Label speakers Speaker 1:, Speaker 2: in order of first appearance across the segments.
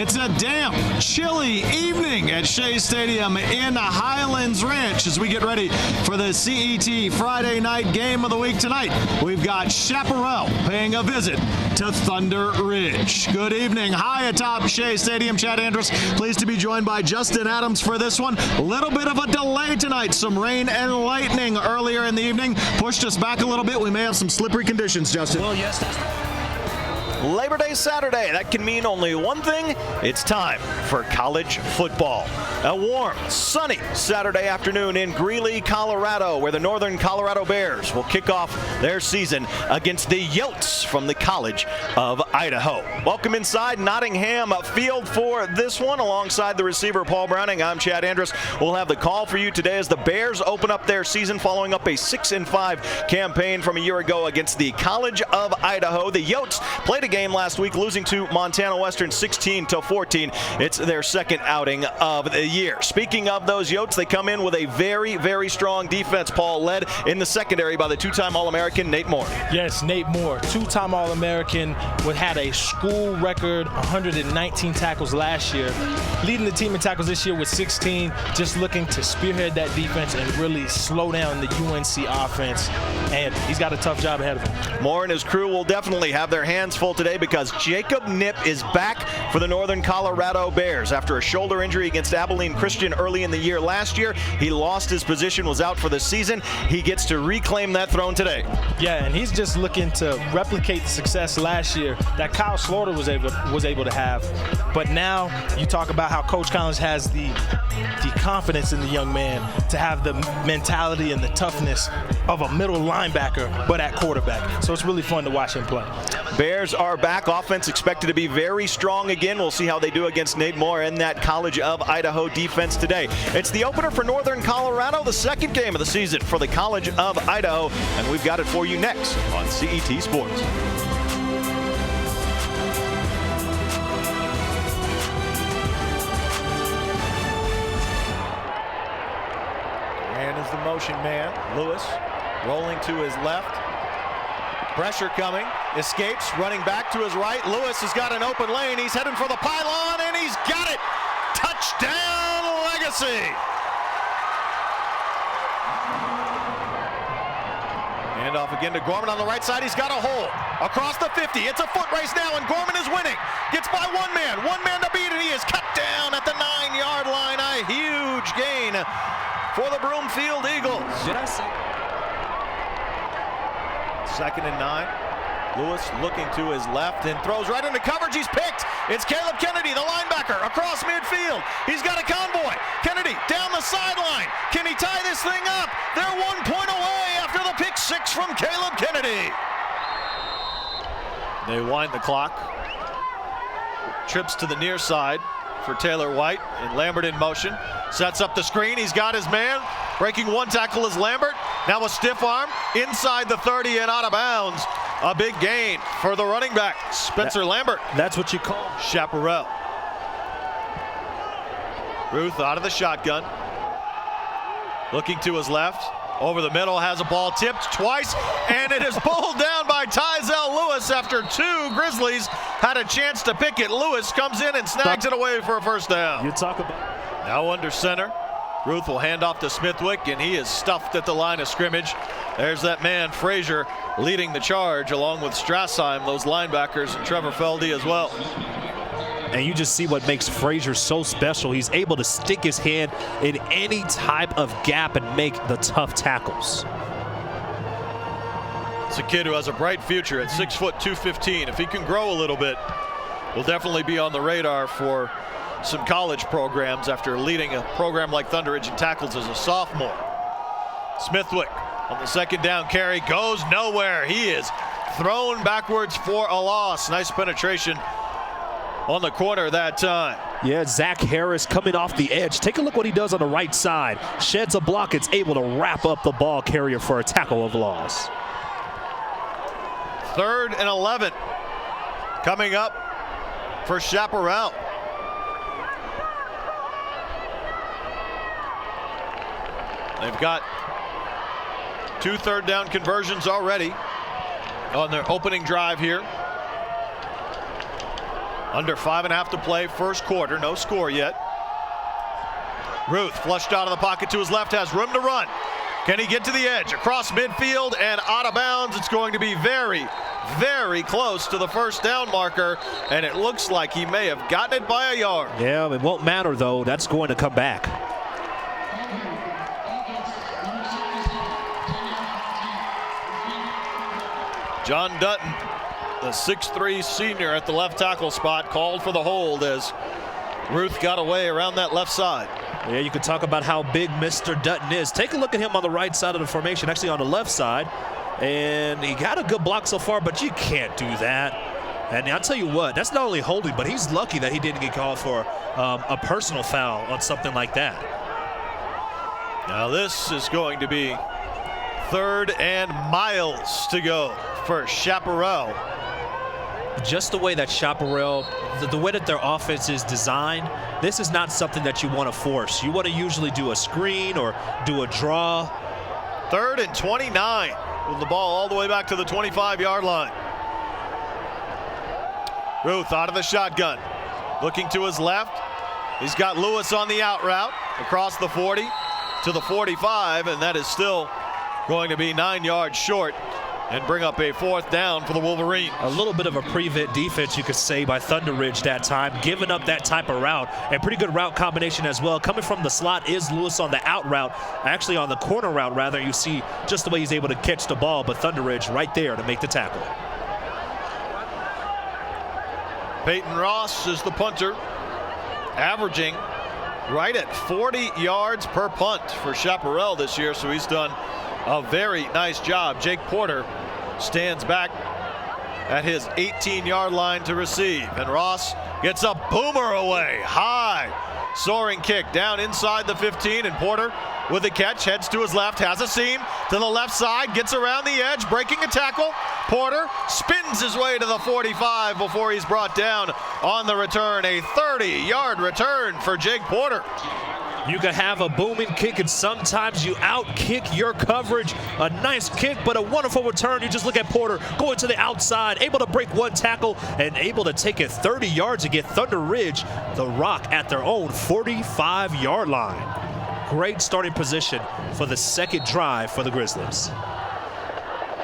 Speaker 1: It's a damp, chilly evening at Shea Stadium in Highlands Ranch as we get ready for the CET Friday night game of the week tonight. We've got Chaparral paying a visit to Thunder Ridge. Good evening. High atop Shea Stadium, Chad Andrus, pleased to be joined by Justin Adams for this one. A little bit of a delay tonight. Some rain and lightning earlier in the evening pushed us back a little bit. We may have some slippery conditions, Justin.
Speaker 2: Well, yes, that's right. Labor Day Saturday, that can mean only one thing. It's time for college football. A warm, sunny Saturday afternoon in Greeley, Colorado, where the Northern Colorado Bears will kick off their season against the Yotes from the College of Idaho. Welcome inside Nottingham Field for this one. Alongside the receiver Paul Browning, I'm Chad Andrus. We'll have the call for you today as the Bears open up their season following up a 6-5 campaign from a year ago against the College of Idaho. The Yotes played a game last week, losing to Montana Western 16-14. It's their second outing of the year. Speaking of those Yotes, they come in with a very, very strong defense, Paul, led in the secondary by the two-time All-American Nate Moore.
Speaker 3: Yes, Nate Moore, two-time All-American, had a school record 119 tackles last year, leading the team in tackles this year with 16, just looking to spearhead that defense and really slow down the UNC offense, and he's got a tough job ahead of him.
Speaker 2: Moore and his crew will definitely have their hands full today because Jacob Knipp is back for the Northern Colorado Bears after a shoulder injury against Abilene Christian early in the year last year. He lost his position, was out for the season. He gets to reclaim that throne today.
Speaker 3: Yeah, and he's just looking to replicate the success last year that Kyle Slaughter was able to have. But now you talk about how Coach Collins has the confidence in the young man to have the mentality and the toughness of a middle linebacker, but at quarterback. So it's really fun to watch him play.
Speaker 2: Bears are back. Offense expected to be very strong again. We'll see how they do against Nate Moore and that College of Idaho defense today. It's the opener for Northern Colorado, the second game of the season for the College of Idaho, and we've got it for you next on CET Sports. And is the motion man. Lewis rolling to his left. Pressure coming, escapes, running back to his right. Lewis has got an open lane. He's heading for the pylon, and he's got it. Touchdown, Legacy. Hand off again to Gorman on the right side. He's got a hole across the 50. It's a foot race now, and Gorman is winning. Gets by one man to beat, and he is cut down at the 9-yard line. A huge gain for the Broomfield Eagles.
Speaker 3: Did I say?
Speaker 2: 2nd and 9. Lewis looking to his left and throws right into coverage. He's picked. It's Caleb Kennedy, the linebacker, across midfield. He's got a convoy. Kennedy down the sideline. Can he tie this thing up? They're 1 point away after the pick six from Caleb Kennedy. They wind the clock. Trips to the near side for Taylor White, and Lambert in motion. Sets up the screen. He's got his man. Breaking one tackle is Lambert. Now a stiff arm inside the 30 and out of bounds. A big gain for the running back, Spencer Lambert.
Speaker 3: That's what you call
Speaker 2: Chaparral. Ruth out of the shotgun. Looking to his left. Over the middle, has a ball tipped twice, and it is pulled down by Tyzel Lewis after two Grizzlies had a chance to pick it. Lewis comes in and snags it away for a first down.
Speaker 3: You talk about.
Speaker 2: Now under center. Ruth will hand off to Smithwick, and he is stuffed at the line of scrimmage. There's that man, Frazier, leading the charge along with Strassheim, those linebackers, and Trevor Feldy as well.
Speaker 4: And you just see what makes Frazier so special. He's able to stick his hand in any type of gap and make the tough tackles.
Speaker 2: It's a kid who has a bright future at 6 foot 215. If he can grow a little bit, will definitely be on the radar for some college programs after leading a program like Thunder Ridge in tackles as a sophomore. Smithwick on the second down carry goes nowhere. He is thrown backwards for a loss. Nice penetration on the corner that time.
Speaker 4: Yeah, Zach Harris coming off the edge. Take a look what he does on the right side. Sheds a block. It's able to wrap up the ball carrier for a tackle of loss.
Speaker 2: 3rd and 11 coming up for Chaparral. They've got 2 third down conversions already on their opening drive here. Under 5.5 to play, first quarter, no score yet. Ruth flushed out of the pocket to his left, has room to run. Can he get to the edge? Across midfield and out of bounds. It's going to be very, very close to the first down marker, and it looks like he may have gotten it by a yard.
Speaker 4: Yeah, it won't matter, though. That's going to come back.
Speaker 2: John Dutton, the 6'3" senior at the left tackle spot, called for the hold as Ruth got away around that left side.
Speaker 4: Yeah, you can talk about how big Mr. Dutton is. Take a look at him on the right side of the formation, actually on the left side. And he got a good block so far, but you can't do that. And I'll tell you what, that's not only holding, but he's lucky that he didn't get called for a personal foul on something like that.
Speaker 2: Now this is going to be 3rd and miles to go for Chaparral.
Speaker 4: Just the way that Chaparral, the way that their offense is designed, this is not something that you want to force. You want to usually do a screen or do a draw.
Speaker 2: 3rd and 29 with the ball all the way back to the 25-yard line. Ruth out of the shotgun, looking to his left. He's got Lewis on the out route across the 40 to the 45, and that is still going to be 9 yards short and bring up a 4th down for the Wolverines.
Speaker 4: A little bit of a prevent defense, you could say, by Thunder Ridge that time, giving up that type of route. A pretty good route combination as well. Coming from the slot is Lewis on the out route. Actually, on the corner route, rather, you see just the way he's able to catch the ball, but Thunder Ridge right there to make the tackle.
Speaker 2: Peyton Ross is the punter, averaging right at 40 yards per punt for Chaparral this year, so he's done a very nice job. Jake Porter stands back at his 18-yard line to receive, and Ross gets a boomer away. High soaring kick down inside the 15, and Porter with the catch heads to his left, has a seam to the left side, gets around the edge, breaking a tackle. Porter spins his way to the 45 before he's brought down on the return. A 30-yard return for Jake Porter.
Speaker 4: You can have a booming kick, and sometimes you out-kick your coverage. A nice kick, but a wonderful return. You just look at Porter going to the outside, able to break one tackle, and able to take it 30 yards to get Thunder Ridge the rock at their own 45-yard line. Great starting position for the second drive for the Grizzlies.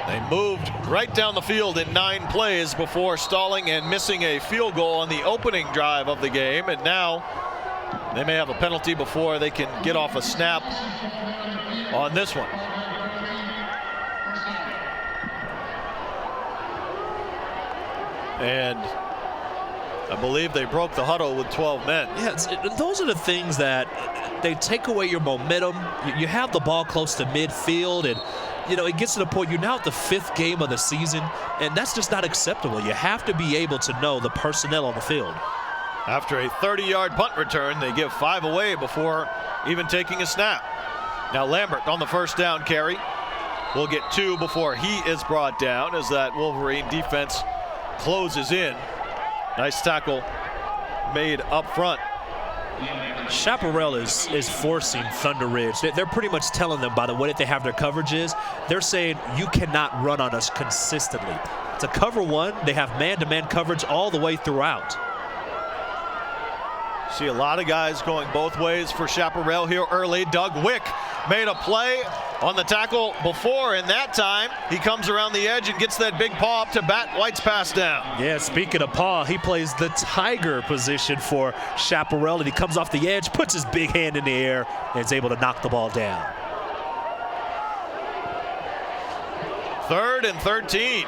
Speaker 2: They moved right down the field in 9 plays before stalling and missing a field goal on the opening drive of the game, and now they may have a penalty before they can get off a snap on this one. And I believe they broke the huddle with 12 men.
Speaker 4: Yeah, those are the things that they take away your momentum. You have the ball close to midfield, and it gets to the point you're now at the 5th game of the season, and that's just not acceptable. You have to be able to know the personnel on the field.
Speaker 2: After a 30-yard punt return, they give 5 away before even taking a snap. Now Lambert on the first down carry will get 2 before he is brought down as that Wolverine defense closes in. Nice tackle made up front.
Speaker 4: Chaparral is forcing Thunder Ridge. They're pretty much telling them, by the way that they have their coverages, they're saying you cannot run on us consistently. To cover one, they have man-to-man coverage all the way throughout.
Speaker 2: See a lot of guys going both ways for Chaparral here early. Doug Wick made a play on the tackle before, and that time he comes around the edge and gets that big paw up to bat White's pass down.
Speaker 4: Yeah, speaking of paw, he plays the tiger position for Chaparral, and he comes off the edge, puts his big hand in the air, and is able to knock the ball down.
Speaker 2: 3rd and 13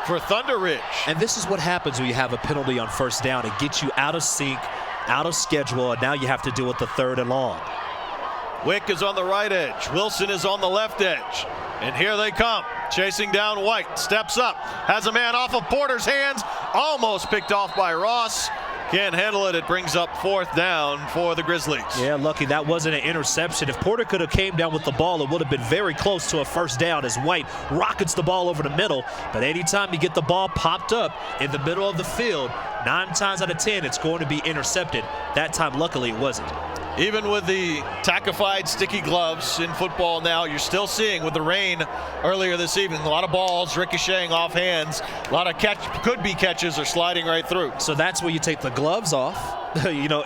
Speaker 2: for Thunder Ridge.
Speaker 4: And this is what happens when you have a penalty on first down. It gets you out of sync, out of schedule, and now you have to deal with the 3rd and long.
Speaker 2: Wick is on the right edge. Wilson is on the left edge. And here they come, chasing down White. Steps up, has a man off of Porter's hands. Almost picked off by Ross. Can't handle it. It brings up 4th down for the Grizzlies.
Speaker 4: Yeah, lucky that wasn't an interception. If Porter could have came down with the ball, it would have been very close to a first down as White rockets the ball over the middle. But anytime you get the ball popped up in the middle of the field, 9 times out of 10, it's going to be intercepted. That time, luckily, it wasn't.
Speaker 2: Even with the tackified sticky gloves in football now, you're still seeing with the rain earlier this evening, a lot of balls ricocheting off hands, a lot of could-be catches are sliding right through.
Speaker 4: So that's where you take the gloves off. You know,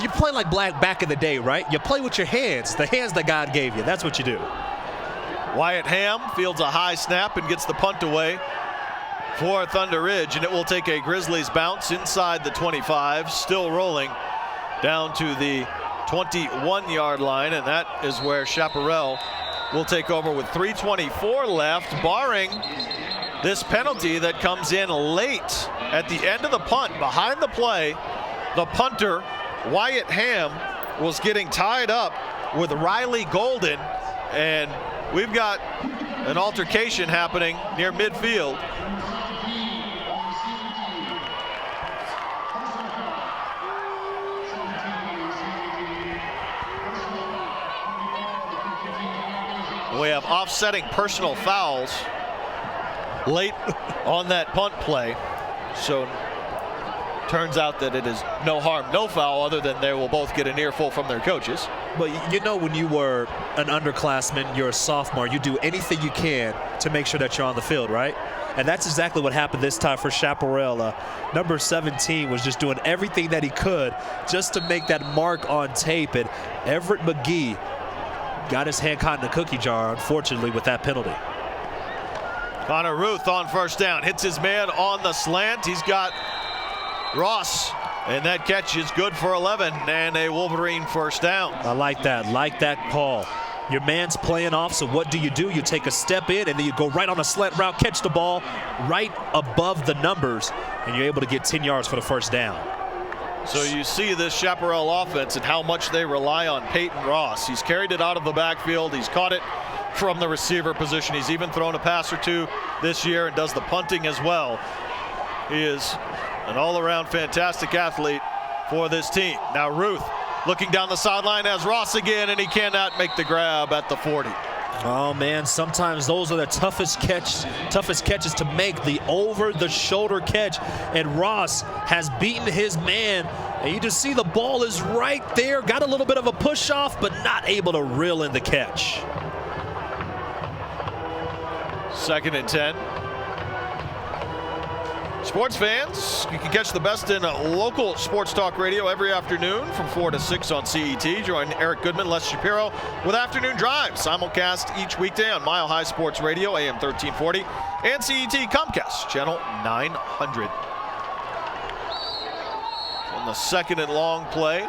Speaker 4: you play like back in the day, right? You play with your hands, the hands that God gave you. That's what you do.
Speaker 2: Wyatt Ham fields a high snap and gets the punt away for Thunder Ridge, and it will take a Grizzlies bounce inside the 25, still rolling down to the 21-yard line, and that is where Chaparral will take over with 3:24 left, barring this penalty that comes in late at the end of the punt. Behind the play, the punter, Wyatt Ham, was getting tied up with Riley Golden, and we've got an altercation happening near midfield. We have offsetting personal fouls late on that punt play. So turns out that it is no harm, no foul, other than they will both get an earful from their coaches.
Speaker 4: But you know, when you were an underclassman, you're a sophomore, you do anything you can to make sure that you're on the field, right? And that's exactly what happened this time for Chaparral. Number 17 was just doing everything that he could just to make that mark on tape. And Everett McGee got his hand caught in the cookie jar, unfortunately, with that penalty.
Speaker 2: Connor Ruth on first down, hits his man on the slant. He's got Ross, and that catch is good for 11 and a Wolverine first down.
Speaker 4: I like that call. Your man's playing off, so what do? You take a step in, and then you go right on a slant route, catch the ball right above the numbers, and you're able to get 10 yards for the first down.
Speaker 2: So you see this Chaparral offense and how much they rely on Peyton Ross. He's carried it out of the backfield. He's caught it from the receiver position. He's even thrown a pass or two this year and does the punting as well. He is an all-around fantastic athlete for this team. Now Ruth looking down the sideline as Ross again, and he cannot make the grab at the 40.
Speaker 4: Oh man, sometimes those are the toughest catches to make, the over-the-shoulder catch. And Ross has beaten his man, and you just see the ball is right there. Got a little bit of a push off, but not able to reel in the catch.
Speaker 2: 2nd and 10. Sports fans, you can catch the best in local sports talk radio every afternoon from 4 to 6 on CET. Join Eric Goodman, Les Shapiro with Afternoon Drive, simulcast each weekday on Mile High Sports Radio, AM 1340, and CET Comcast, channel 900. On the 2nd and long play,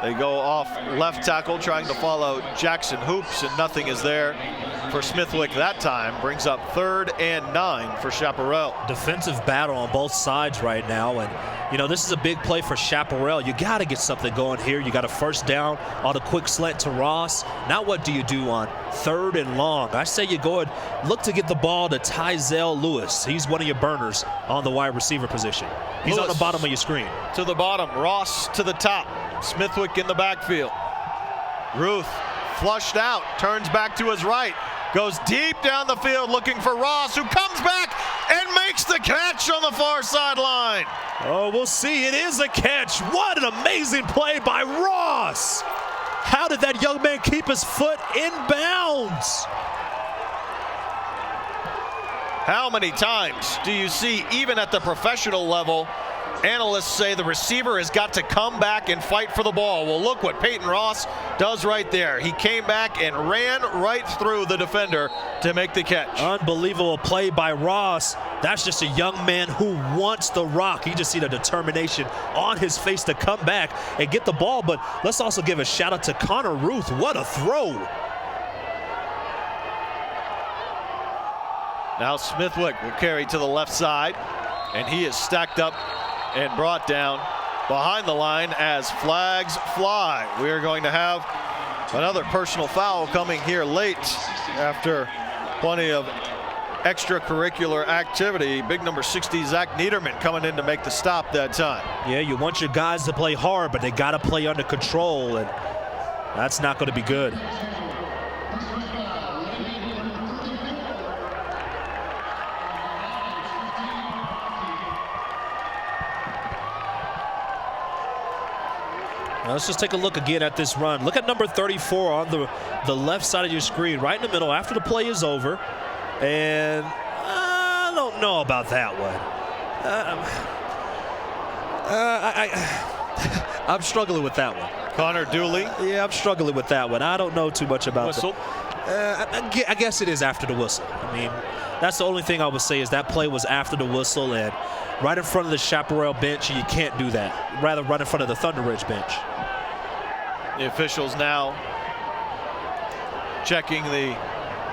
Speaker 2: they go off left tackle trying to follow Jackson Hoops, and nothing is there for Smithwick that time. Brings up 3rd and 9 for Chaparral.
Speaker 4: Defensive battle on both sides right now, and you know, this is a big play for Chaparral. You got to get something going here. You got a first down on a quick slant to Ross. Now what do you do on 3rd and long? I say you go and look to get the ball to Tyzel Lewis. He's one of your burners on the wide receiver position. He's Lewis on the bottom of your screen.
Speaker 2: To the bottom, Ross to the top. Smithwick in the backfield. Ruth flushed out, turns back to his right, goes deep down the field looking for Ross, who comes back and makes the catch on the far sideline.
Speaker 4: Oh, we'll see. It is a catch. What an amazing play by Ross. How did that young man keep his foot in bounds?
Speaker 2: How many times do you see, even at the professional level, analysts say the receiver has got to come back and fight for the ball? Well, look what Peyton Ross does right there. He came back and ran right through the defender to make the catch.
Speaker 4: Unbelievable play by Ross. That's just a young man who wants the rock. You just see the determination on his face to come back and get the ball. But let's also give a shout out to Connor Ruth. What a throw.
Speaker 2: Now Smithwick will carry to the left side, and he is stacked up and brought down behind the line as flags fly. We are going to have another personal foul coming here late after plenty of extracurricular activity. Big number 60, Zach Niederman, coming in to make the stop that time.
Speaker 4: Yeah, you want your guys to play hard, but they got to play under control, and that's not going to be good. Now let's just take a look again at this run. Look at number 34 on the left side of your screen, right in the middle after the play is over. And I don't know about that one. I'm struggling with that one.
Speaker 2: Connor Dooley.
Speaker 4: Yeah, I'm struggling with that one. I don't know too much about
Speaker 2: Whistle.
Speaker 4: I guess it is after the whistle. I mean, that's the only thing I would say is that play was after the whistle and right in front of the Chaparral bench, and you can't do that. Rather, right in front of the Thunder Ridge bench.
Speaker 2: The officials now checking the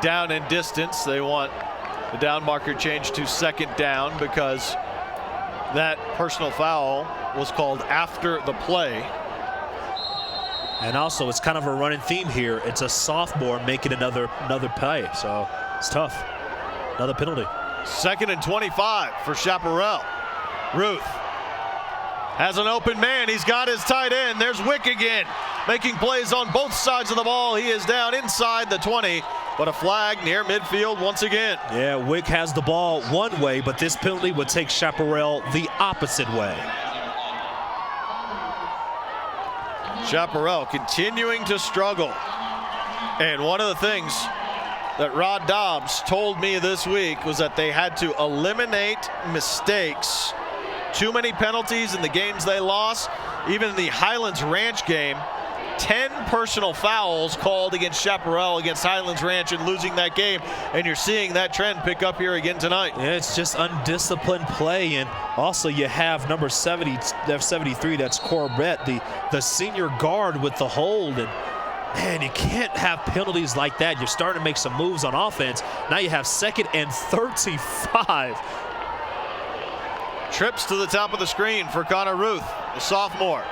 Speaker 2: down and distance. They want the down marker changed to second down because that personal foul was called after the play.
Speaker 4: And also, it's kind of a running theme here. It's a sophomore making another play, so it's tough. Another penalty.
Speaker 2: 2nd and 25 for Chaparral. Ruth has an open man. He's got his tight end. There's Wick again, making plays on both sides of the ball. He is down inside the 20, but a flag near midfield once again.
Speaker 4: Yeah, Wick has the ball one way, but this penalty would take Chaparral the opposite way.
Speaker 2: Chaparral continuing to struggle. And one of the things that Rod Dobbs told me this week was that they had to eliminate mistakes. Too many penalties in the games they lost. Even in the Highlands Ranch game, 10 personal fouls called against Chaparral against Highlands Ranch and losing that game. And you're seeing that trend pick up here again tonight.
Speaker 4: Yeah, it's just undisciplined play. And also you have number 73, that's Corbett, the senior guard with the hold. And man, you can't have penalties like that. You're starting to make some moves on offense. Now you have 2nd and 35.
Speaker 2: Trips to the top of the screen for Connor Ruth, the sophomore.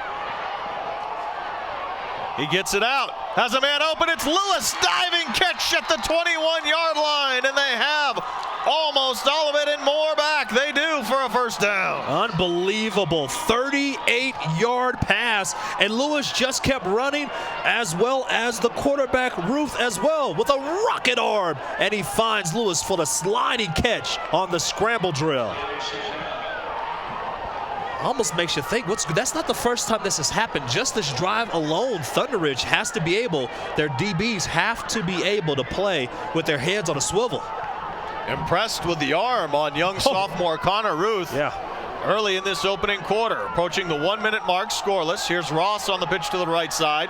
Speaker 2: He gets it out, has a man open. It's Lewis, diving catch at the 21-yard line, and they have almost all of it and more back. They do for a first down.
Speaker 4: Unbelievable 38-yard pass, and Lewis just kept running, as well as the quarterback Ruth as well with a rocket arm, and he finds Lewis for the sliding catch on the scramble drill. Almost makes you think, that's not the first time this has happened. Just this drive alone, Thunder Ridge has to be able, their DBs have to be able to play with their heads on a swivel.
Speaker 2: Impressed with the arm on young sophomore Connor Ruth.
Speaker 4: Yeah.
Speaker 2: Early in this opening quarter, approaching the 1-minute mark, scoreless. Here's Ross on the pitch to the right side.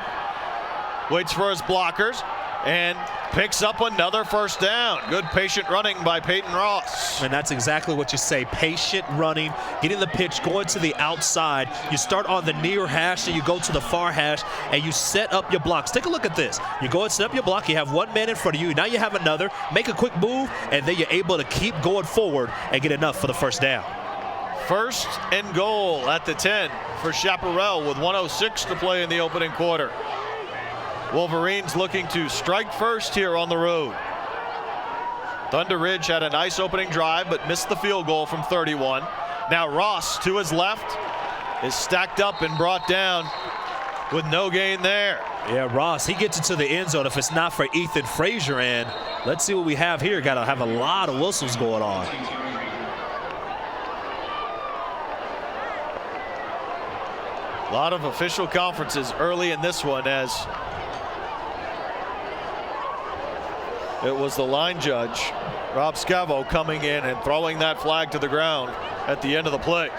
Speaker 2: Waits for his blockers and picks up another first down. Good patient running by Peyton Ross.
Speaker 4: And that's exactly what you say. Patient running, getting the pitch, going to the outside. You start on the near hash and you go to the far hash and you set up your blocks. Take a look at this. You go and set up your block. You have one man in front of you. Now you have another. Make a quick move and then you're able to keep going forward and get enough for the first down.
Speaker 2: 1st and goal at the 10 for Chaparral with 1:06 to play in the opening quarter. Wolverines looking to strike first here on the road. Thunder Ridge had a nice opening drive but missed the field goal from 31. Now Ross to his left is stacked up and brought down with no gain there.
Speaker 4: Yeah, Ross, he gets into the end zone if it's not for Ethan Frazier, and let's see what we have here. Got to have a lot of whistles going on.
Speaker 2: A lot of official conferences early in this one as it was the line judge, Rob Scavo, coming in and throwing that flag to the ground at the end of the play.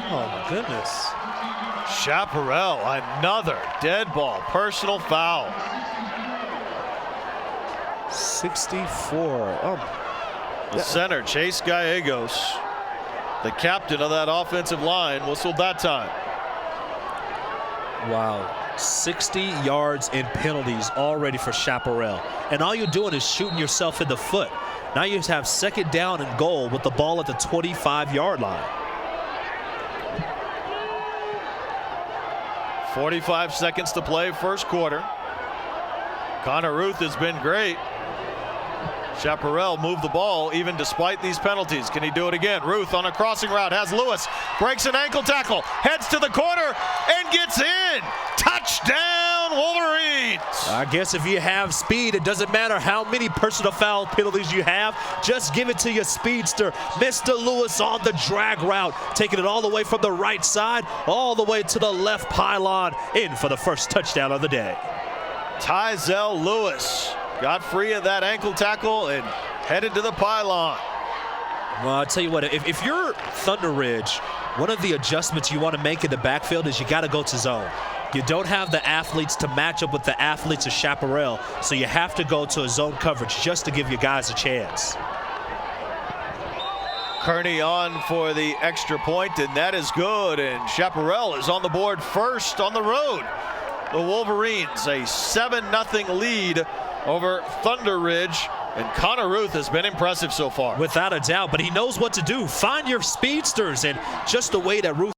Speaker 4: Oh, my goodness.
Speaker 2: Chaparral, another dead ball, personal foul.
Speaker 4: 64. Oh.
Speaker 2: The center, Chase Gallegos, the captain of that offensive line, whistled that time.
Speaker 4: Wow. 60 yards in penalties already for Chaparral. And all you're doing is shooting yourself in the foot. Now you have 2nd down and goal with the ball at the 25-yard line.
Speaker 2: 45 seconds to play, first quarter. Connor Ruth has been great.
Speaker 1: Chaparral moved the ball even despite these penalties. Can he do it again? Ruth on a crossing route has Lewis, breaks an ankle tackle, heads to the corner, and gets in. Touchdown, Wolverines!
Speaker 4: I guess if you have speed, it doesn't matter how many personal foul penalties you have. Just give it to your speedster. Mr. Lewis on the drag route, taking it all the way from the right side, all the way to the left pylon, in for the first touchdown of the day.
Speaker 1: Tyzel Lewis got free of that ankle tackle and headed to the pylon.
Speaker 4: Well, I'll tell you what, if you're Thunder Ridge, one of the adjustments you want to make in the backfield is you got to go to zone. You don't have the athletes to match up with the athletes of Chaparral, so you have to go to a zone coverage just to give your guys a chance.
Speaker 1: Kearney on for the extra point, and that is good. And Chaparral is on the board first on the road. The Wolverines, a 7-0 lead over Thunder Ridge. And Connor Ruth has been impressive so far.
Speaker 4: Without a doubt, but he knows what to do. Find your speedsters, and just the way that Ruth